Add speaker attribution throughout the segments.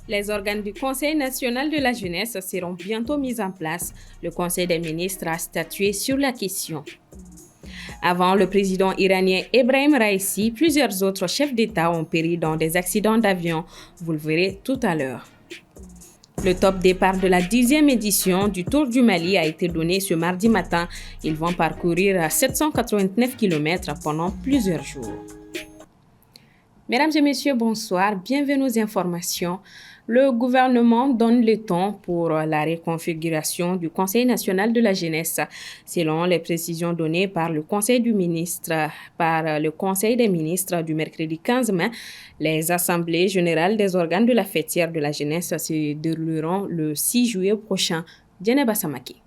Speaker 1: Les organes du Conseil national de la jeunesse seront bientôt mis en place. Le Conseil des ministres a statué sur la question. Avant le président iranien Ebrahim Raisi, plusieurs autres chefs d'État ont péri dans des accidents d'avion. Vous le verrez tout à l'heure. Le top départ de la 10e édition du Tour du Mali a été donné ce mardi matin. Ils vont parcourir 789 km pendant plusieurs jours. Mesdames et messieurs, bonsoir. Bienvenue aux informations. Le gouvernement donne le temps pour la reconfiguration du Conseil national de la jeunesse. Selon les précisions données par le Conseil des ministres du mercredi 15 mai, les assemblées générales des organes de la fêtière de la jeunesse se dérouleront le 6 juillet prochain. Djeneba Samaki.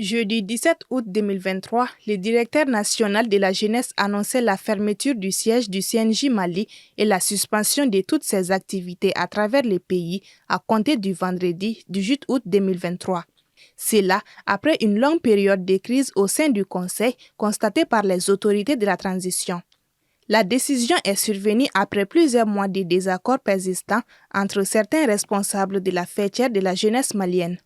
Speaker 2: Jeudi 17 août 2023, le directeur national de la jeunesse annonçait la fermeture du siège du CNJ Mali et la suspension de toutes ses activités à travers le pays à compter du vendredi 18 août 2023. C'est là, après une longue période de crise au sein du Conseil constatée par les autorités de la transition. La décision est survenue après plusieurs mois de désaccords persistants entre certains responsables de la fêtière de la jeunesse malienne.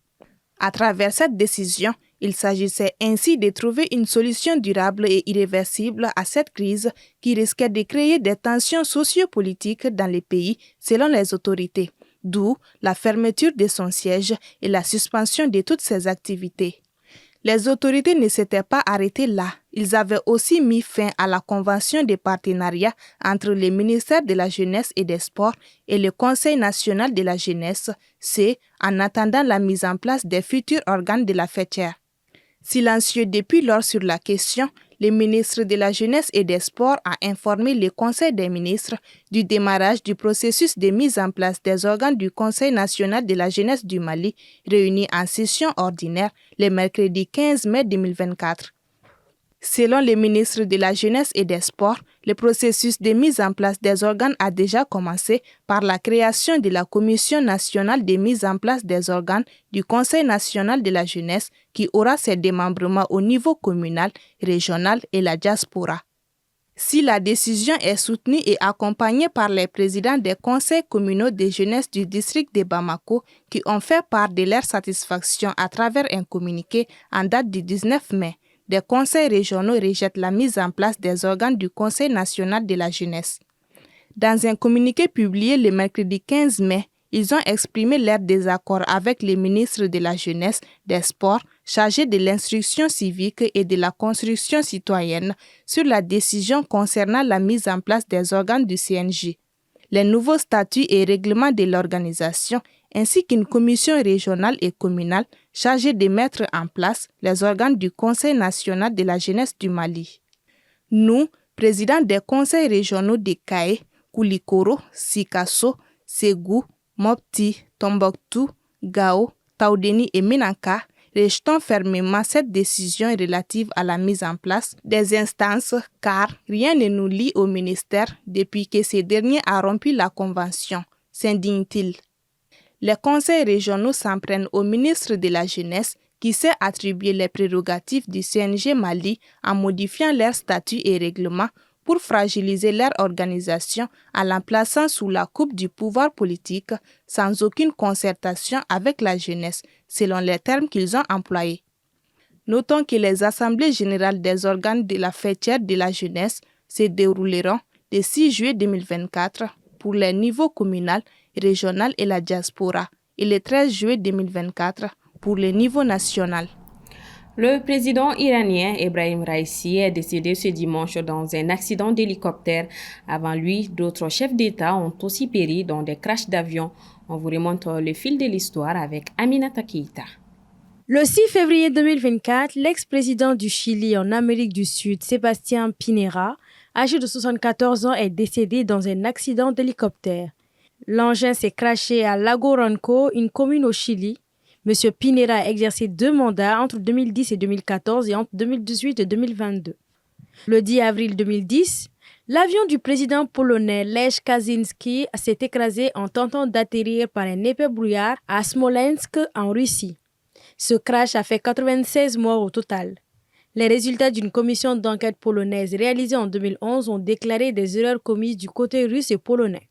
Speaker 2: À travers cette décision, il s'agissait ainsi de trouver une solution durable et irréversible à cette crise qui risquait de créer des tensions sociopolitiques dans le pays selon les autorités, d'où la fermeture de son siège et la suspension de toutes ses activités. Les autorités ne s'étaient pas arrêtées là. Ils avaient aussi mis fin à la convention de partenariat entre le ministère de la Jeunesse et des Sports et le Conseil national de la jeunesse, en attendant la mise en place des futurs organes de la fêtière. Silencieux depuis lors sur la question, le ministre de la Jeunesse et des Sports a informé le Conseil des ministres du démarrage du processus de mise en place des organes du Conseil national de la jeunesse du Mali, réunis en session ordinaire le mercredi 15 mai 2024. Selon le ministre de la Jeunesse et des Sports, le processus de mise en place des organes a déjà commencé par la création de la Commission nationale de mise en place des organes du Conseil national de la jeunesse qui aura ses démembrements au niveau communal, régional et la diaspora. Si la décision est soutenue et accompagnée par les présidents des conseils communaux de jeunesse du district de Bamako qui ont fait part de leur satisfaction à travers un communiqué en date du 19 mai, des conseils régionaux rejettent la mise en place des organes du Conseil national de la jeunesse. Dans un communiqué publié le mercredi 15 mai, ils ont exprimé leur désaccord avec les ministres de la Jeunesse, des Sports, chargés de l'instruction civique et de la construction citoyenne sur la décision concernant la mise en place des organes du CNJ. Les nouveaux statuts et règlements de l'organisation ainsi qu'une commission régionale et communale chargée de mettre en place les organes du Conseil national de la jeunesse du Mali. Nous, présidents des conseils régionaux de Kaé, Koulikoro, Sikasso, Ségou, Mopti, Tombouctou, Gao, Taoudéni et Menaka, rejetons fermement cette décision relative à la mise en place des instances car rien ne nous lie au ministère depuis que ce dernier a rompu la convention, s'indigne-t-il. Les conseils régionaux s'en prennent au ministre de la Jeunesse qui s'est attribué les prérogatives du CNJ Mali en modifiant leurs statuts et règlements pour fragiliser leur organisation en la plaçant sous la coupe du pouvoir politique sans aucune concertation avec la jeunesse, selon les termes qu'ils ont employés. Notons que les assemblées générales des organes de la fêtière de la jeunesse se dérouleront le 6 juillet 2024 pour les niveaux communal, régional et la diaspora, et le 13 juillet 2024 pour le niveau national.
Speaker 1: Le président iranien Ebrahim Raisi est décédé ce dimanche dans un accident d'hélicoptère. Avant lui, d'autres chefs d'État ont aussi péri dans des crashs d'avion. On vous remonte le fil de l'histoire avec Aminata Keïta.
Speaker 3: Le 6 février 2024, l'ex-président du Chili en Amérique du Sud, Sébastien Pinera, âgé de 74 ans, est décédé dans un accident d'hélicoptère. L'engin s'est crashé à Lago Ranco, une commune au Chili. M. Pinera a exercé 2 mandats entre 2010 et 2014 et entre 2018 et 2022. Le 10 avril 2010, l'avion du président polonais Lech Kaczynski s'est écrasé en tentant d'atterrir par un épais brouillard à Smolensk, en Russie. Ce crash a fait 96 morts au total. Les résultats d'une commission d'enquête polonaise réalisée en 2011 ont déclaré des erreurs commises du côté russe et polonais.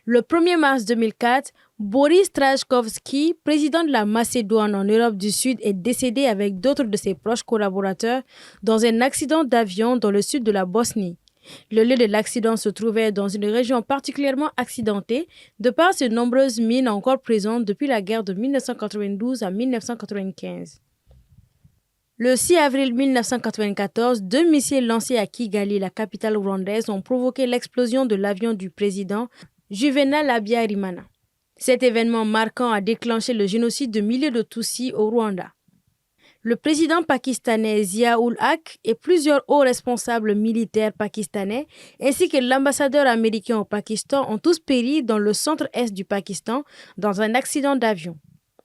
Speaker 3: Le 1er mars 2004, Boris Trajkovski, président de la Macédoine en Europe du Sud, est décédé avec d'autres de ses proches collaborateurs dans un accident d'avion dans le sud de la Bosnie. Le lieu de l'accident se trouvait dans une région particulièrement accidentée de par ses nombreuses mines encore présentes depuis la guerre de 1992 à 1995. Le 6 avril 1994, 2 missiles lancés à Kigali, la capitale rwandaise, ont provoqué l'explosion de l'avion du président Juvenal Habyarimana. Cet événement marquant a déclenché le génocide de milliers de Tutsis au Rwanda. Le président pakistanais Zia-ul-Haq et plusieurs hauts responsables militaires pakistanais, ainsi que l'ambassadeur américain au Pakistan, ont tous péri dans le centre-est du Pakistan dans un accident d'avion.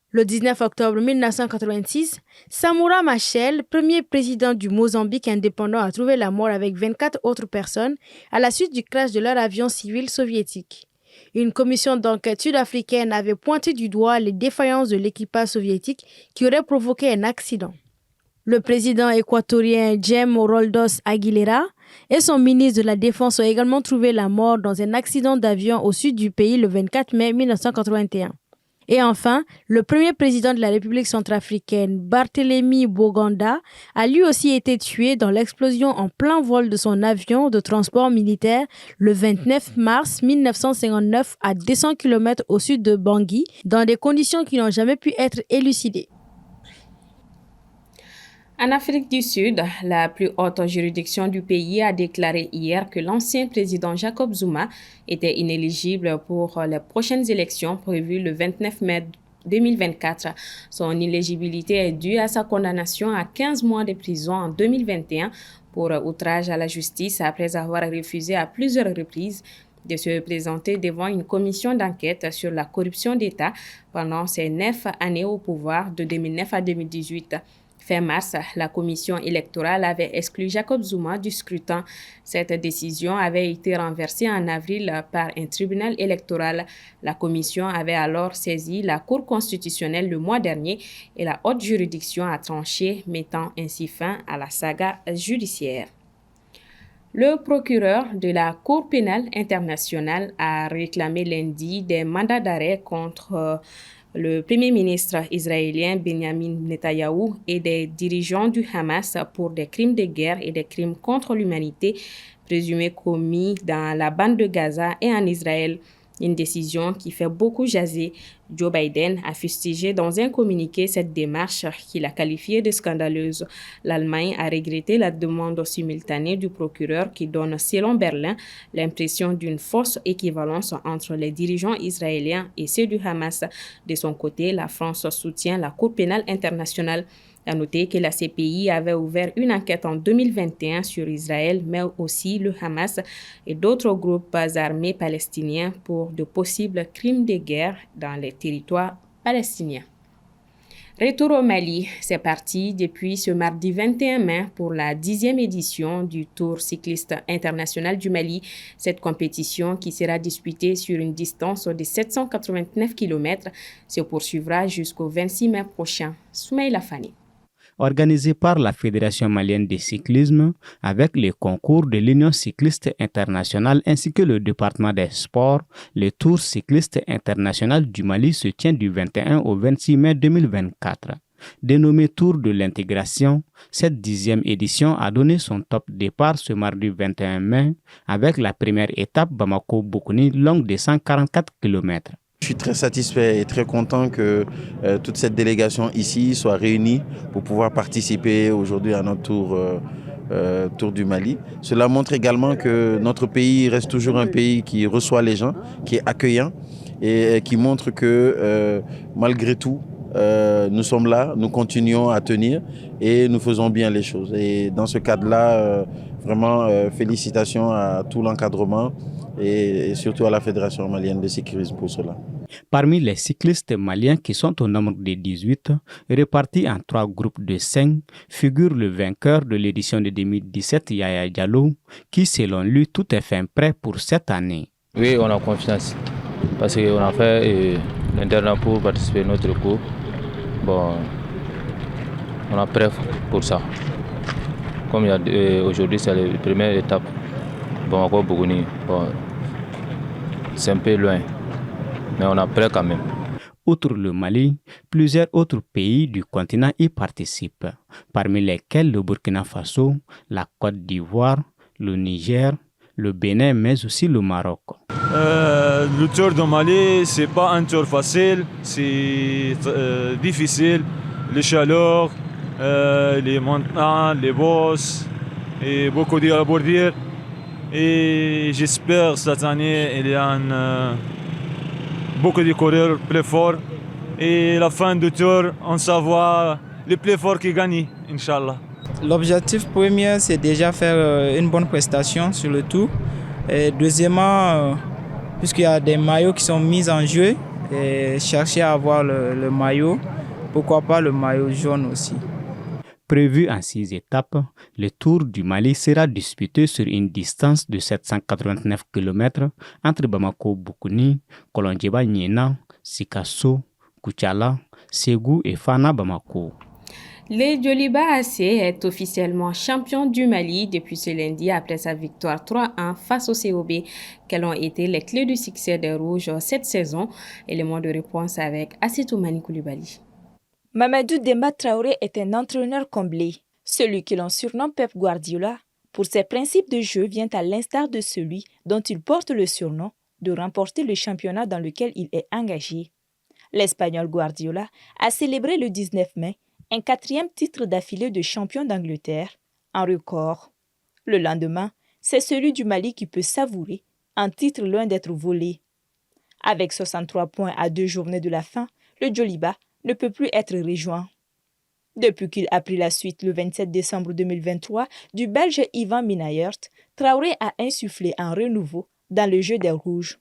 Speaker 3: Le 19 octobre 1986, Samora Machel, premier président du Mozambique indépendant, a trouvé la mort avec 24 autres personnes à la suite du crash de leur avion civil soviétique. Une commission d'enquête sud-africaine avait pointé du doigt les défaillances de l'équipage soviétique qui aurait provoqué un accident. Le président équatorien Jaime Roldos Aguilera et son ministre de la Défense ont également trouvé la mort dans un accident d'avion au sud du pays le 24 mai 1981. Et enfin, le premier président de la République centrafricaine, Barthélemy Boganda, a lui aussi été tué dans l'explosion en plein vol de son avion de transport militaire le 29 mars 1959 à 200 km au sud de Bangui, dans des conditions qui n'ont jamais pu être élucidées.
Speaker 1: En Afrique du Sud, la plus haute juridiction du pays a déclaré hier que l'ancien président Jacob Zuma était inéligible pour les prochaines élections prévues le 29 mai 2024. Son inéligibilité est due à sa condamnation à 15 mois de prison en 2021 pour outrage à la justice après avoir refusé à plusieurs reprises de se présenter devant une commission d'enquête sur la corruption d'État pendant ses 9 années au pouvoir de 2009 à 2018. Fin mars, la commission électorale avait exclu Jacob Zuma du scrutin. Cette décision avait été renversée en avril par un tribunal électoral. La commission avait alors saisi la Cour constitutionnelle le mois dernier et la haute juridiction a tranché, mettant ainsi fin à la saga judiciaire. Le procureur de la Cour pénale internationale a réclamé lundi des mandats d'arrêt contre le premier ministre israélien Benjamin Netanyahou et des dirigeants du Hamas pour des crimes de guerre et des crimes contre l'humanité présumés commis dans la bande de Gaza et en Israël. Une décision qui fait beaucoup jaser. Joe Biden a fustigé dans un communiqué cette démarche qu'il a qualifiée de scandaleuse. L'Allemagne a regretté la demande simultanée du procureur qui donne, selon Berlin, l'impression d'une fausse équivalence entre les dirigeants israéliens et ceux du Hamas. De son côté, la France soutient la Cour pénale internationale. À noter que la CPI avait ouvert une enquête en 2021 sur Israël, mais aussi le Hamas et d'autres groupes armés palestiniens pour de possibles crimes de guerre dans les territoires palestiniens. Retour au Mali, c'est parti depuis ce mardi 21 mai pour la 10e édition du Tour cycliste international du Mali. Cette compétition, qui sera disputée sur une distance de 789 km, se poursuivra jusqu'au 26 mai prochain. Soumaïla Fani.
Speaker 4: Organisé par la Fédération malienne de cyclisme avec les concours de l'Union cycliste internationale ainsi que le département des sports, le Tour cycliste international du Mali se tient du 21 au 26 mai 2024. Dénommé Tour de l'intégration, cette 10e édition a donné son top départ ce mardi 21 mai avec la première étape Bamako-Boukouni longue de 144 km.
Speaker 5: Je suis très satisfait et très content que toute cette délégation ici soit réunie pour pouvoir participer aujourd'hui à notre tour du Mali. Cela montre également que notre pays reste toujours un pays qui reçoit les gens, qui est accueillant et qui montre que malgré tout, nous sommes là, nous continuons à tenir et nous faisons bien les choses. Et dans ce cadre-là, vraiment félicitations à tout l'encadrement et surtout à la Fédération malienne de cyclisme pour cela.
Speaker 4: Parmi les cyclistes maliens qui sont au nombre de 18, répartis en 3 groupes de 5, figure le vainqueur de l'édition de 2017, Yaya Diallo, qui selon lui, tout est fin prêt pour cette année.
Speaker 6: Oui, on a confiance parce qu'on a fait l'internat pour participer à notre cours. Bon, on est prêt pour ça. Comme aujourd'hui, c'est la première étape. Bamako-Boukouni. Bon, c'est un peu loin, mais on est prêt quand même.
Speaker 4: Outre le Mali, plusieurs autres pays du continent y participent, parmi lesquels le Burkina Faso, la Côte d'Ivoire, le Niger, le Bénin, mais aussi le Maroc.
Speaker 7: Le tour du Mali, c'est pas un tour facile, c'est difficile. Les chaleurs, les montagnes, les bosses, et beaucoup de bordures. Et j'espère cette année il y a beaucoup de coureurs plus forts. Et la fin du tour, on saura le plus fort qui gagne, Inch'Allah.
Speaker 8: L'objectif premier, c'est déjà faire une bonne prestation sur le tour. Et deuxièmement, puisqu'il y a des maillots qui sont mis en jeu, et chercher à avoir le maillot, pourquoi pas le maillot jaune aussi.
Speaker 4: Prévu en 6 étapes, le Tour du Mali sera disputé sur une distance de 789 km entre Bamako-Boukouni, Kolondjeba-Niena, Sikasso, Koutiala, Ségou et Fana-Bamako.
Speaker 1: Le Djoliba AC est officiellement champion du Mali depuis ce lundi après sa victoire 3-1 face au COB. Quelles ont été les clés du succès des Rouges cette saison? Élément de réponse avec Assetoumani Koulibaly.
Speaker 9: Mamadou Demba Traoré est un entraîneur comblé. Celui que l'on surnomme Pep Guardiola, pour ses principes de jeu, vient à l'instar de celui dont il porte le surnom de remporter le championnat dans lequel il est engagé. L'Espagnol Guardiola a célébré le 19 mai un 4e titre d'affilée de champion d'Angleterre, un record. Le lendemain, c'est celui du Mali qui peut savourer un titre loin d'être volé. Avec 63 points à 2 journées de la fin, le Djoliba ne peut plus être rejoint. Depuis qu'il a pris la suite le 27 décembre 2023 du Belge Ivan Minnaert, Traoré a insufflé un renouveau dans le jeu des Rouges.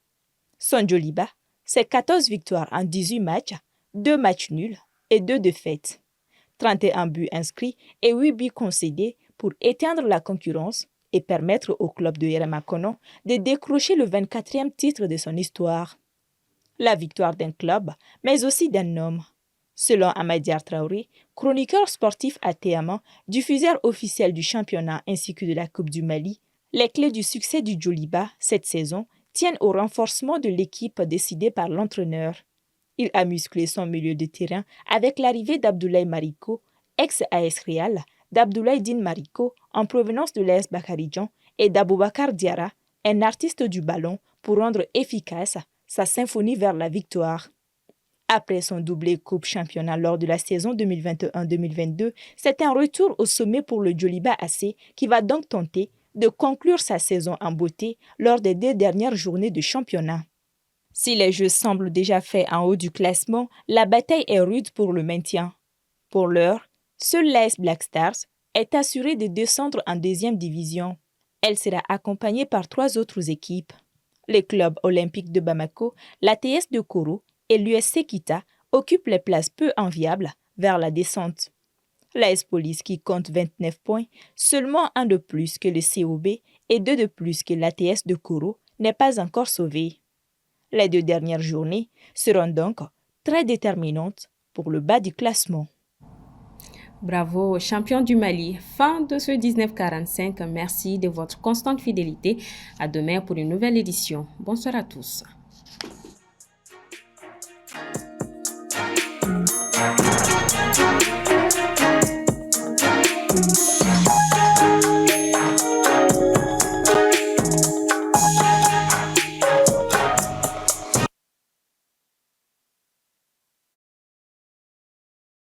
Speaker 9: Son Djoliba, c'est 14 victoires en 18 matchs, 2 matchs nuls et 2 défaites. 31 buts inscrits et 8 buts concédés pour éteindre la concurrence et permettre au club de Yerema Kono de décrocher le 24e titre de son histoire. La victoire d'un club, mais aussi d'un homme. Selon Amadiar Traoré, chroniqueur sportif à Théama, diffuseur officiel du championnat ainsi que de la Coupe du Mali, les clés du succès du Djoliba cette saison tiennent au renforcement de l'équipe décidé par l'entraîneur. Il a musclé son milieu de terrain avec l'arrivée d'Abdoulaye Mariko, ex-AS Real, d'Abdoulaye Din Mariko, en provenance de l'AS Bakaridjan, et d'Aboubacar Diarra, un artiste du ballon, pour rendre efficace sa symphonie vers la victoire. Après son doublé Coupe Championnat lors de la saison 2021-2022, c'est un retour au sommet pour le Djoliba AC qui va donc tenter de conclure sa saison en beauté lors des 2 dernières journées de championnat. Si les jeux semblent déjà faits en haut du classement, la bataille est rude pour le maintien. Pour l'heure, seule l'AS Black Stars est assurée de descendre en 2e division. Elle sera accompagnée par 3 autres équipes. Les clubs olympiques de Bamako, l'ATS de Koro et l'USC Kita occupent les places peu enviables vers la descente. L'AS Police qui compte 29 points, seulement 1 de plus que le COB et 2 de plus que l'ATS de Koro, n'est pas encore sauvée. Les 2 dernières journées seront donc très déterminantes pour le bas du classement.
Speaker 1: Bravo, champion du Mali. Fin de ce 1945. Merci de votre constante fidélité. À demain pour une nouvelle édition. Bonsoir à tous.